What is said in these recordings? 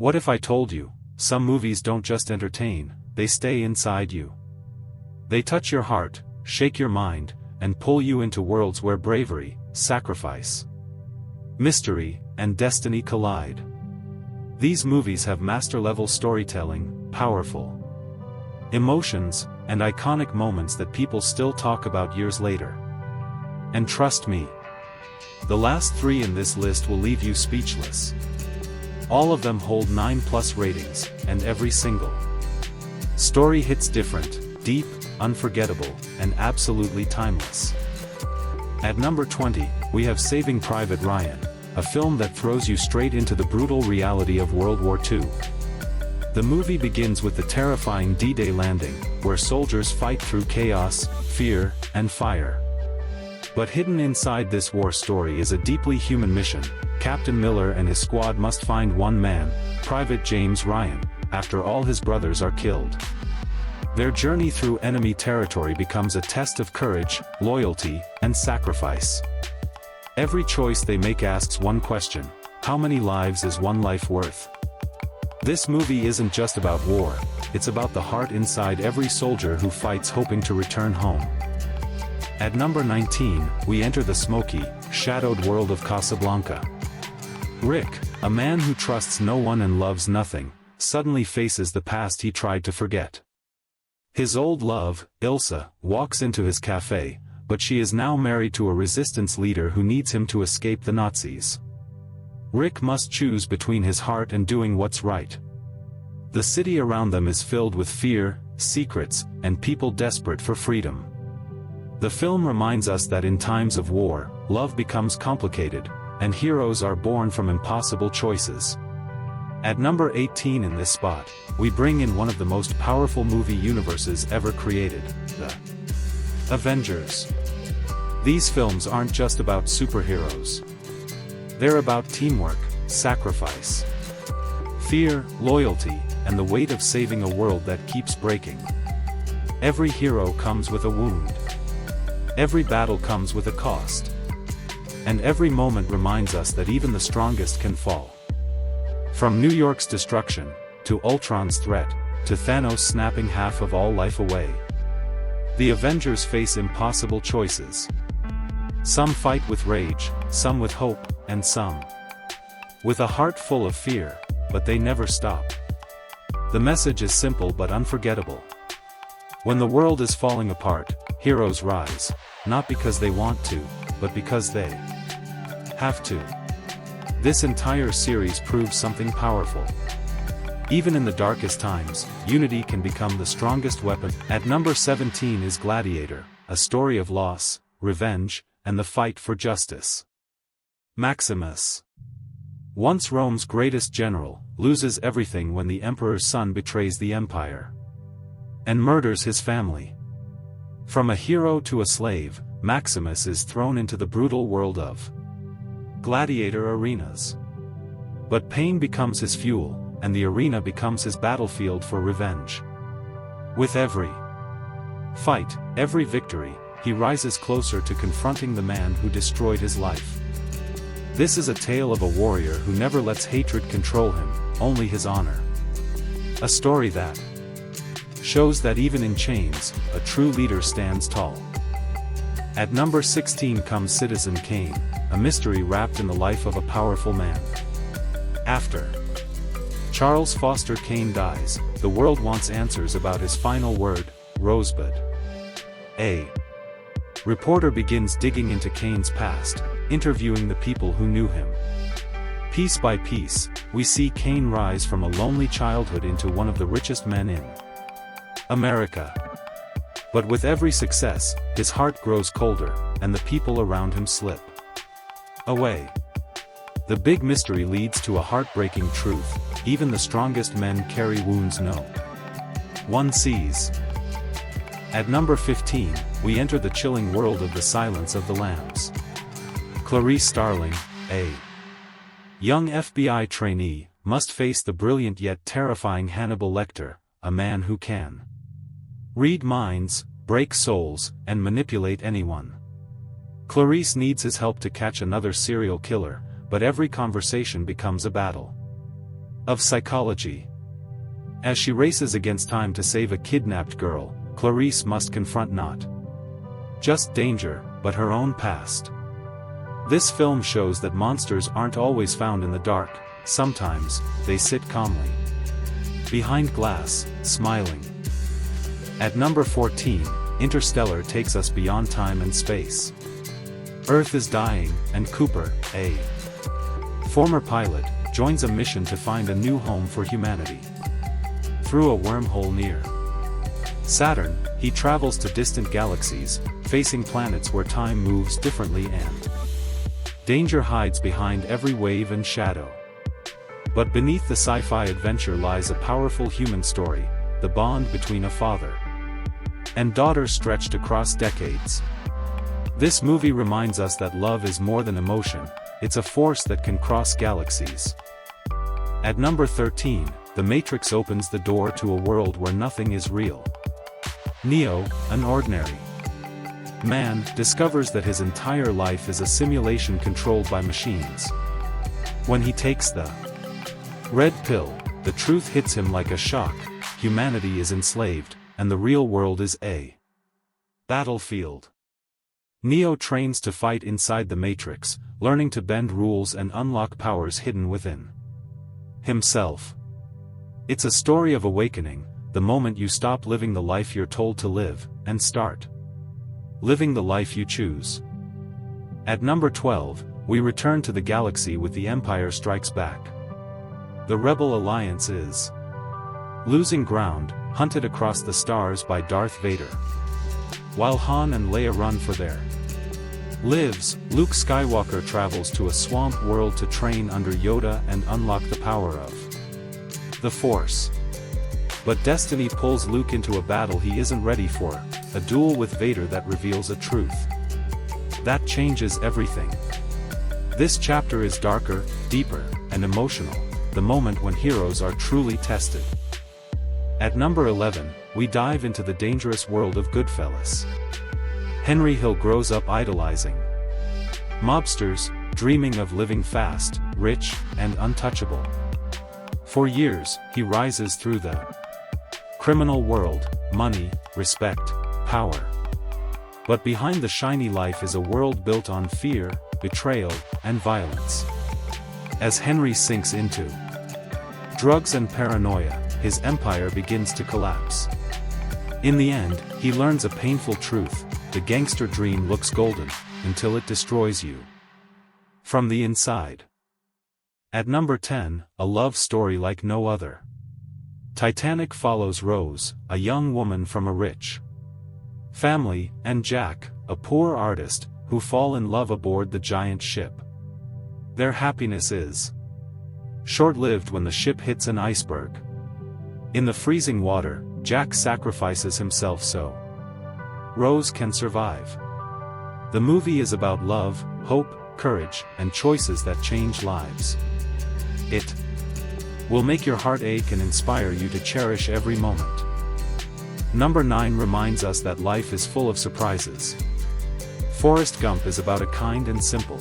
What if I told you, some movies don't just entertain, they stay inside you. They touch your heart, shake your mind, and pull you into worlds where bravery, sacrifice, mystery, and destiny collide. These movies have master-level storytelling, powerful emotions, and iconic moments that people still talk about years later. And trust me, the last three in this list will leave you speechless. All of them hold 9+ ratings, and every single story hits different, deep, unforgettable, and absolutely timeless. At number 20, we have Saving Private Ryan, a film that throws you straight into the brutal reality of World War II. The movie begins with the terrifying D-Day landing, where soldiers fight through chaos, fear, and fire. But hidden inside this war story is a deeply human mission. Captain Miller and his squad must find one man, Private James Ryan, after all his brothers are killed. Their journey through enemy territory becomes a test of courage, loyalty, and sacrifice. Every choice they make asks one question: how many lives is one life worth? This movie isn't just about war, it's about the heart inside every soldier who fights hoping to return home. At number 19, we enter the smoky, shadowed world of Casablanca. Rick, a man who trusts no one and loves nothing, suddenly faces the past he tried to forget. His old love, Ilsa, walks into his cafe, but she is now married to a resistance leader who needs him to escape the Nazis. Rick must choose between his heart and doing what's right. The city around them is filled with fear, secrets, and people desperate for freedom. The film reminds us that in times of war, love becomes complicated, and heroes are born from impossible choices. At number 18 in this spot, we bring in one of the most powerful movie universes ever created, the Avengers. These films aren't just about superheroes. They're about teamwork, sacrifice, fear, loyalty, and the weight of saving a world that keeps breaking. Every hero comes with a wound. Every battle comes with a cost. And every moment reminds us that even the strongest can fall. From New York's destruction, to Ultron's threat, to Thanos snapping half of all life away, the Avengers face impossible choices. Some fight with rage, some with hope, and some with a heart full of fear, but they never stop. The message is simple but unforgettable. When the world is falling apart, heroes rise, not because they want to, but because they have to. This entire series proves something powerful. Even in the darkest times, unity can become the strongest weapon. At number 17 is Gladiator, a story of loss, revenge, and the fight for justice. Maximus, once Rome's greatest general, loses everything when the emperor's son betrays the empire and murders his family. From a hero to a slave, Maximus is thrown into the brutal world of gladiator arenas. But pain becomes his fuel, and the arena becomes his battlefield for revenge. With every fight, every victory, he rises closer to confronting the man who destroyed his life. This is a tale of a warrior who never lets hatred control him, only his honor. A story that shows that even in chains, a true leader stands tall. At number 16 comes Citizen Kane, a mystery wrapped in the life of a powerful man. After Charles Foster Kane dies, the world wants answers about his final word, Rosebud. A reporter begins digging into Kane's past, interviewing the people who knew him. Piece by piece, we see Kane rise from a lonely childhood into one of the richest men in America. But with every success, his heart grows colder, and the people around him slip away. The big mystery leads to a heartbreaking truth: even the strongest men carry wounds no one sees. At number 15, we enter the chilling world of The Silence of the Lambs. Clarice Starling, a young FBI trainee, must face the brilliant yet terrifying Hannibal Lecter, a man who can read minds, break souls, and manipulate anyone. Clarice needs his help to catch another serial killer, but every conversation becomes a battle. of psychology. As she races against time to save a kidnapped girl, Clarice must confront not just danger, but her own past. This film shows that monsters aren't always found in the dark, sometimes, they sit calmly behind glass, smiling. At number 14, Interstellar takes us beyond time and space. Earth is dying, and Cooper, a former pilot, joins a mission to find a new home for humanity. Through a wormhole near Saturn, he travels to distant galaxies, facing planets where time moves differently and danger hides behind every wave and shadow. But beneath the sci-fi adventure lies a powerful human story, the bond between a father and daughter stretched across decades. This movie reminds us that love is more than emotion, it's a force that can cross galaxies. At number 13, The Matrix opens the door to a world where nothing is real. Neo, an ordinary man, discovers that his entire life is a simulation controlled by machines. When he takes the red pill, the truth hits him like a shock: humanity is enslaved, and the real world is a battlefield. Neo trains to fight inside the Matrix, learning to bend rules and unlock powers hidden within himself. It's a story of awakening, the moment you stop living the life you're told to live, and start living the life you choose. At number 12, we return to the galaxy with The Empire Strikes Back. The Rebel Alliance is losing ground, hunted across the stars by Darth Vader. While Han and Leia run for their lives, Luke Skywalker travels to a swamp world to train under Yoda and unlock the power of the Force. But destiny pulls Luke into a battle he isn't ready for, a duel with Vader that reveals a truth that changes everything. This chapter is darker, deeper, and emotional, the moment when heroes are truly tested. At number 11, we dive into the dangerous world of Goodfellas. Henry Hill grows up idolizing mobsters, dreaming of living fast, rich, and untouchable. For years, he rises through the criminal world: money, respect, power. But behind the shiny life is a world built on fear, betrayal, and violence. As Henry sinks into drugs and paranoia, his empire begins to collapse. In the end, he learns a painful truth: the gangster dream looks golden, until it destroys you from the inside. At number 10, a love story like no other. Titanic follows Rose, a young woman from a rich family, and Jack, a poor artist, who fall in love aboard the giant ship. Their happiness is short-lived when the ship hits an iceberg. In the freezing water, Jack sacrifices himself so Rose can survive. The movie is about love, hope, courage, and choices that change lives. It will make your heart ache and inspire you to cherish every moment. Number 9 reminds us that life is full of surprises. Forrest Gump is about a kind and simple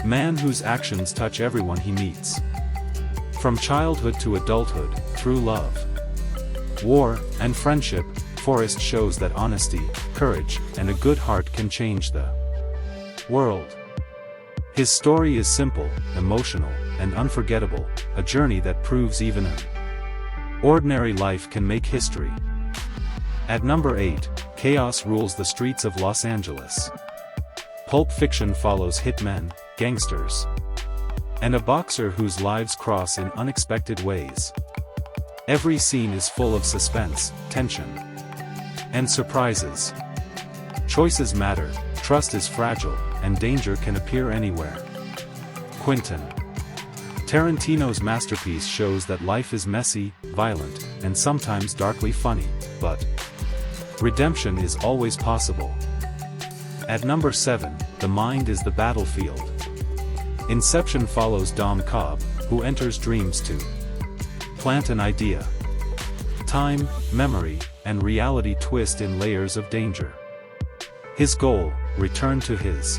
man whose actions touch everyone he meets. From childhood to adulthood, through love, war, and friendship, Forrest shows that honesty, courage, and a good heart can change the world. His story is simple, emotional, and unforgettable, a journey that proves even an ordinary life can make history. At number 8, chaos rules the streets of Los Angeles. Pulp Fiction follows hitmen, gangsters, and a boxer whose lives cross in unexpected ways. Every scene is full of suspense, tension, and surprises. Choices matter, trust is fragile, and danger can appear anywhere. Quentin Tarantino's masterpiece shows that life is messy, violent, and sometimes darkly funny, but redemption is always possible. At number 7, the mind is the battlefield. Inception follows Dom Cobb, who enters dreams to plant an idea. Time, memory, and reality twist in layers of danger. His goal: return to his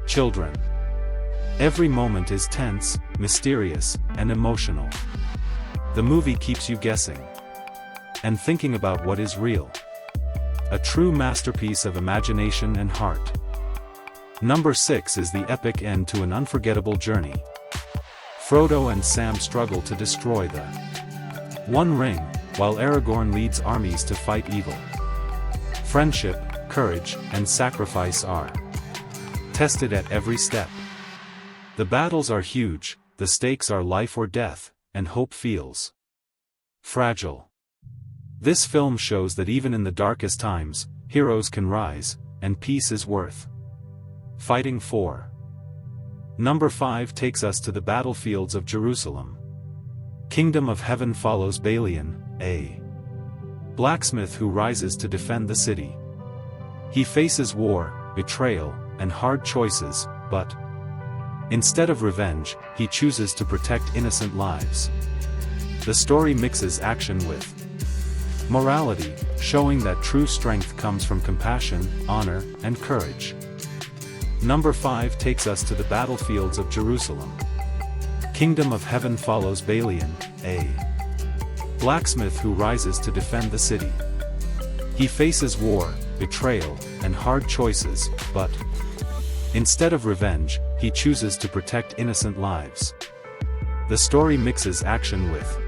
children. Every moment is tense, mysterious, and emotional. The movie keeps you guessing and thinking about what is real. A true masterpiece of imagination and heart. Number 6 is the epic end to an unforgettable journey. Frodo and Sam struggle to destroy the One Ring, while Aragorn leads armies to fight evil. Friendship, courage, and sacrifice are tested at every step. The battles are huge, the stakes are life or death, and hope feels fragile. This film shows that even in the darkest times, heroes can rise, and peace is worth fighting for. Number 5 takes us to the battlefields of Jerusalem. Kingdom of Heaven follows Balian, a blacksmith who rises to defend the city. He faces war, betrayal, and hard choices, but instead of revenge, he chooses to protect innocent lives. The story mixes action with morality, showing that true strength comes from compassion, honor, and courage. Number 5 takes us to the battlefields of Jerusalem. Kingdom of Heaven follows Balian, a blacksmith who rises to defend the city. He faces war, betrayal, and hard choices, but instead of revenge, he chooses to protect innocent lives. The story mixes action with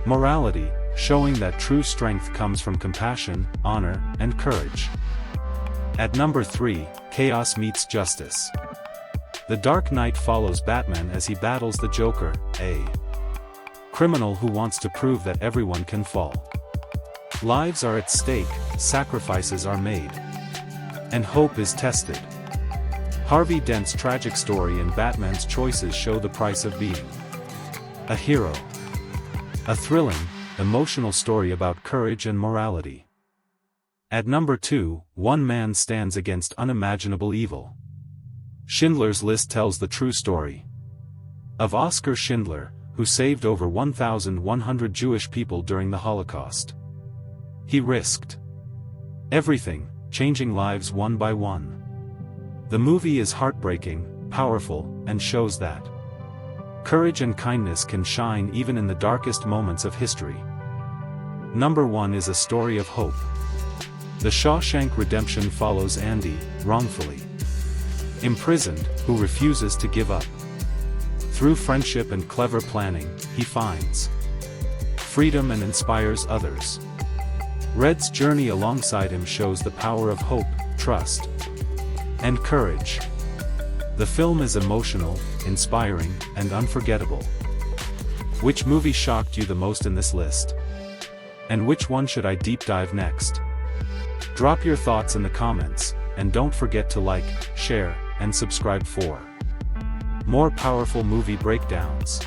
morality, showing that true strength comes from compassion, honor, and courage. At number 3, Chaos Meets Justice. The Dark Knight follows Batman as he battles the Joker, a criminal who wants to prove that everyone can fall. Lives are at stake, sacrifices are made, and hope is tested. Harvey Dent's tragic story and Batman's choices show the price of being a hero. A thrilling, emotional story about courage and morality. At number 2, One Man Stands Against Unimaginable Evil. Schindler's List tells the true story of Oskar Schindler, who saved over 1,100 Jewish people during the Holocaust. He risked everything, changing lives one by one. The movie is heartbreaking, powerful, and shows that courage and kindness can shine even in the darkest moments of history. Number 1 is a story of hope. The Shawshank Redemption follows Andy, wrongfully imprisoned, who refuses to give up. Through friendship and clever planning, he finds freedom and inspires others. Red's journey alongside him shows the power of hope, trust, and courage. The film is emotional, inspiring, and unforgettable. Which movie shocked you the most in this list? And which one should I deep dive next? Drop your thoughts in the comments, and don't forget to like, share, and subscribe for more powerful movie breakdowns.